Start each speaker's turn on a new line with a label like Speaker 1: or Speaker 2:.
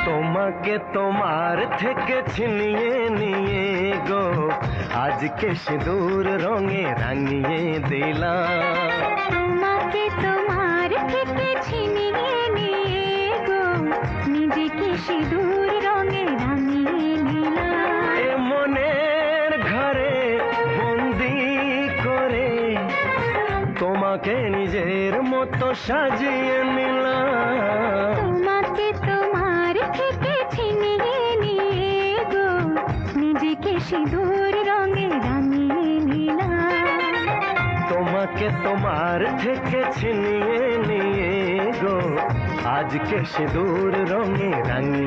Speaker 1: তোমাকে তোমার থেকে ছিনিয়ে নিয়ে গো আজকে সিঁদুর রঙে রাঙিয়ে দিলাম।
Speaker 2: তোমাকে তোমার থেকে ছিনিয়ে নিয়ে গো নিজেকে সিঁদুর রঙে রাঙিয়ে নিলাম।
Speaker 1: এ মনের ঘরে বন্দি করে তোমাকে নিজের মতো সাজিয়ে নিলাম।
Speaker 2: তোমাকে তোমার থেকে ছিনিয়ে নিয়ে গো নিজেকে সিঁদুর রঙে রাঙিয়ে নিলাম।
Speaker 1: তোমাকে তোমার থেকে ছিনিয়ে নিয়ে গো আজকে সিঁদুর রঙে রাঙিয়ে